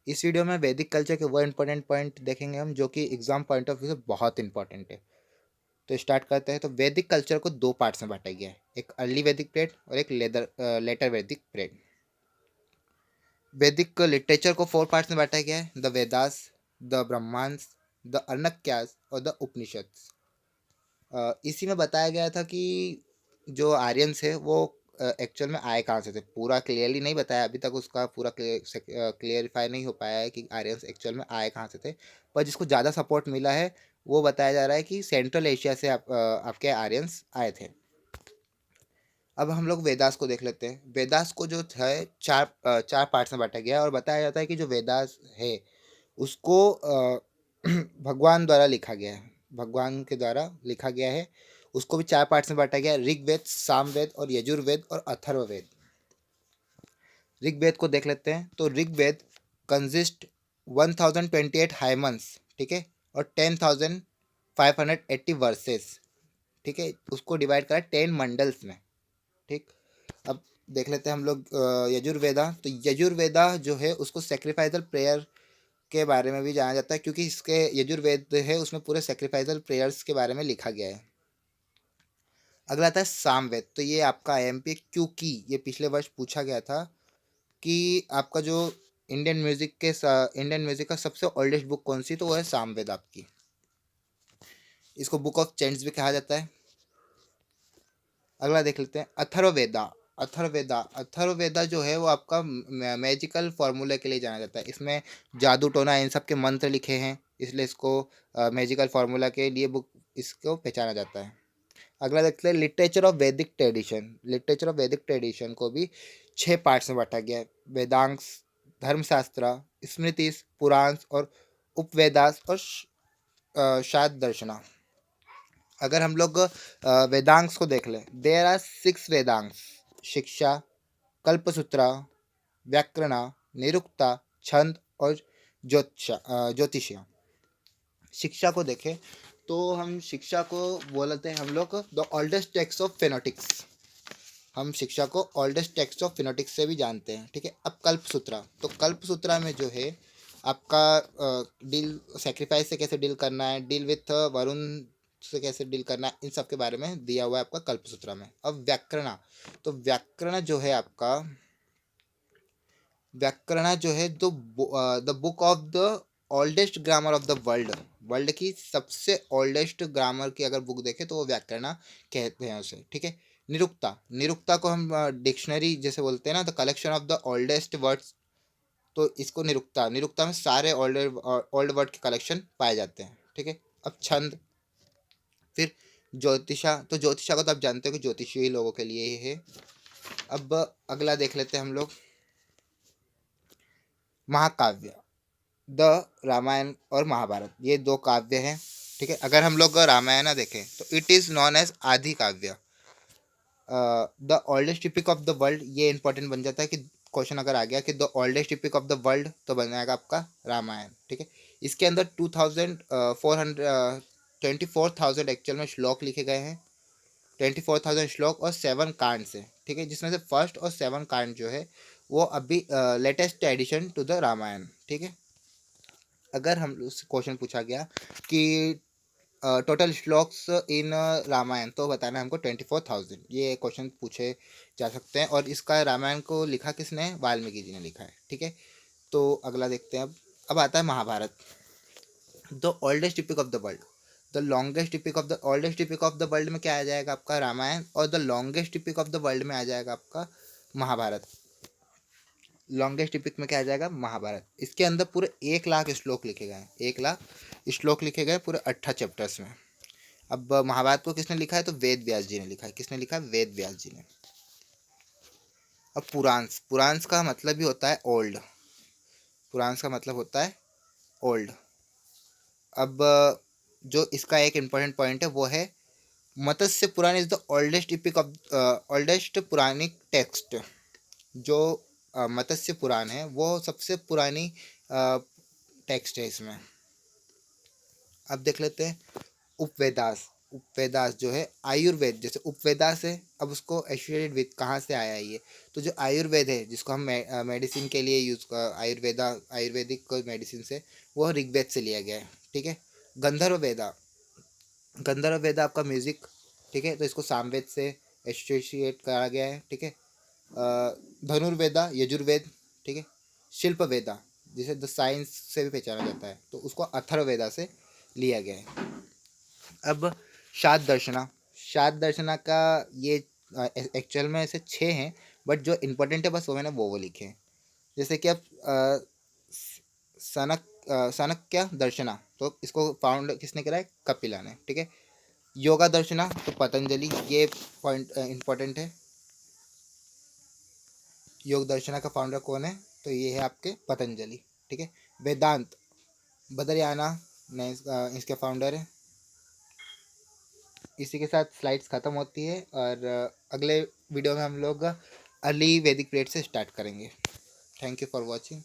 इस वीडियो में वैदिक कल्चर के वो इंपॉर्टेंट पॉइंट देखेंगे हम जो कि एग्जाम पॉइंट ऑफ व्यू से बहुत इंपॉर्टेंट है। तो स्टार्ट करते हैं। तो वैदिक कल्चर को दो पार्ट्स में बांटा गया है, एक अर्ली वैदिक पीरियड और एक लेटर वैदिक पीरियड। वैदिक लिटरेचर को फोर पार्ट्स में बांटा गया है, द वेदास, द ब्रह्मांस, द अर्णक्यास और द उपनिषद। इसी में बताया गया था कि जो आर्यंस है वो एक्चुअल में आए कहाँ से थे। पूरा क्लियरली नहीं बताया अभी तक, उसका पूरा क्लियरिफाई नहीं हो पाया है कि आर्यंस एक्चुअल में आए कहाँ से थे। पर जिसको ज़्यादा सपोर्ट मिला है वो बताया जा रहा है कि सेंट्रल एशिया से आपके आर्यंस आए थे। अब हम लोग वेदास को देख लेते हैं। वेदास को जो है चार पार्ट्स में बांटा गया है और बताया जाता है कि जो वेदास है उसको भगवान द्वारा लिखा गया है, भगवान के द्वारा लिखा गया है। उसको भी चार पार्ट्स में बांटा गया है, ऋग्वेद, सामवेद और यजुर्वेद और अथर्ववेद। ऋग्वेद को देख लेते हैं। तो ऋग्वेद कंसिस्ट 1028 हाइमन्स, ठीक है, और 10,580 वर्सेस, ठीक है। उसको डिवाइड करा 10 मंडल्स में, ठीक। अब देख लेते हैं हम लोग यजुर्वेदा। तो यजुर्वेदा जो है उसको सेक्रीफाइजल प्रेयर के बारे में भी जाना जाता है, क्योंकि इसके यजुर्वेद है उसमें पूरे सेक्रीफाइजल प्रेयर्स के बारे में लिखा गया है। अगला आता है सामवेद। तो ये आपका आईएमपी, क्योंकि ये पिछले वर्ष पूछा गया था कि आपका जो इंडियन म्यूजिक का सबसे ओल्डेस्ट बुक कौन सी, तो वो है सामवेद आपकी। इसको बुक ऑफ चेंट्स भी कहा जाता है। अगला देख लेते हैं अथर्ववेदा। अथर्ववेदा जो है वो आपका मैजिकल फॉर्मूला के लिए जाना जाता है। इसमें जादू टोना इन सब के मंत्र लिखे हैं, इसलिए इसको मैजिकल फार्मूला के लिए बुक इसको पहचाना जाता है। अगला देखते हैं लिटरेचर ऑफ वैदिक ट्रेडिशन। लिटरेचर ऑफ वैदिक ट्रेडिशन को भी 6 पार्ट्स में बांटा गया है, वेदांश, धर्मशास्त्र, स्मृतिस, पुराण और उपवेदास और शाद दर्शना। अगर हम लोग वेदांश को देख लें, देयर आर 6 वेदांश: शिक्षा, कल्पसूत्रा, व्याकरण, निरुक्ता, छंद और ज्योतिष। शिक्षा को देखें तो हम शिक्षा को बोलते हैं हम लोग द ओल्डेस्ट टेक्स्ट ऑफ फेनोटिक्स। हम शिक्षा को ओल्डेस्ट टेक्स्ट ऑफ फिनोटिक्स से भी जानते हैं, ठीक है। अब कल्पसूत्रा, तो कल्पसूत्रा में जो है आपका डील सेक्रीफाइस से कैसे डील करना है, डील विथ वरुण से कैसे डील करना है, इन सब के बारे में दिया हुआ है आपका कल्पसूत्रा में। अब व्याकरण, तो व्याकरण जो है आपका, व्याकरण जो है तो the book of the oldest grammar of the world. World की सबसे ओल्डेस्ट ग्रामर की अगर बुक देखें तो वो व्याकरण कहते हैं उसे, ठीक है। निरुक्ता, निरुक्ता को हम डिक्शनरी जैसे बोलते हैं ना, the collection of the oldest words, तो इसको निरुक्ता, निरुक्ता में सारे ओल्ड वर्ड के कलेक्शन पाए जाते हैं, ठीक है। अब छंद, फिर ज्योतिषा। तो ज्योतिषा को तो आप जानते हो कि ज्योतिषी लोगों के लिए ही है। अब अगला देख लेते हैं हम लोग महाकाव्य। द रामायण और महाभारत, ये दो काव्य हैं, ठीक है। अगर हम लोग रामायण देखें तो इट इज़ नॉन एज आदि काव्य, the oldest epic of the world. ये इंपॉर्टेंट बन जाता है कि क्वेश्चन अगर आ गया कि the oldest epic of the world, तो बन जाएगा आपका रामायण, ठीक है। इसके अंदर 24,000 एक्चुअल में श्लोक लिखे गए हैं, 24,000 श्लोक और 7 कांड से, ठीक है। जिसमें से फर्स्ट और 7 कांड जो है वो अभी latest edition to the Ramayana, ठीक है। अगर हम क्वेश्चन पूछा गया कि टोटल श्लोक्स इन रामायण, तो बताना है हमको 24,000। ये क्वेश्चन पूछे जा सकते हैं। और इसका रामायण को लिखा किसने, वाल्मीकि जी ने लिखा है, ठीक है। तो अगला देखते हैं। अब आता है Mahabharata. The oldest epic of the world, the longest epic of the oldest epic of the world में क्या आ जाएगा आपका रामायण, और the longest epic of the world में आ जाएगा आपका महाभारत। लॉन्गेस्ट एपिक में क्या आ जाएगा, महाभारत। इसके अंदर पूरे 1,00,000 श्लोक लिखे गए हैं, 1,00,000 श्लोक लिखे गए पूरे 18 चैप्टर्स में। अब महाभारत को किसने लिखा है, तो वेद व्यास जी ने लिखा है। किसने लिखा है, वेद व्यास जी ने। अब पुराण्स, पुराण्स का मतलब ही होता है ओल्ड, पुराण्स का मतलब होता है ओल्ड। अब जो इसका एक इम्पोर्टेंट पॉइंट है वो है Matsya Purana is the oldest epic of oldest Puranic text. जो मत्स्य पुराण है वो सबसे पुरानी टेक्स्ट है इसमें। अब देख लेते हैं उपवेदास। उपवेदास जो है आयुर्वेद, जैसे उपवेदास है, अब उसको एसोसिएटेड विद कहाँ से आया है ये, तो जो आयुर्वेद है जिसको हम मेडिसिन के लिए यूज़ कर, आयुर्वेदिक मेडिसिन से, वो ऋग्वेद से लिया गया है। ठीक है। गंधर्व वेदा, गंधर्व वेदा आपका म्यूजिक, ठीक है, तो इसको सामवेद से एसोसिएट करा गया है। ठीक है। धनुर्वेदा यजुर्वेद, ठीक है। शिल्प वेदा जिसे द साइंस से भी पहचाना जाता है, तो उसको अथर्ववेदा से लिया गया है। अब शाद दर्शना, शाद दर्शना का ये एक्चुअल में ऐसे 6 हैं, बट जो इम्पोर्टेंट है बस वो मैंने वो लिखे हैं। जैसे कि अब चाणक्य दर्शना, तो इसको फाउंड किसने करा है, कपिला ने। ठीक है। योगा दर्शना तो पतंजलि, ये पॉइंट इम्पोर्टेंट है। योग दर्शना का फाउंडर कौन है, तो ये है आपके पतंजलि। ठीक है। वेदांत बद्रयाना ने इसके फाउंडर है। इसी के साथ स्लाइड्स ख़त्म होती है, और अगले वीडियो में हम लोग अर्ली वैदिक पीरियड से स्टार्ट करेंगे। Thank you for watching.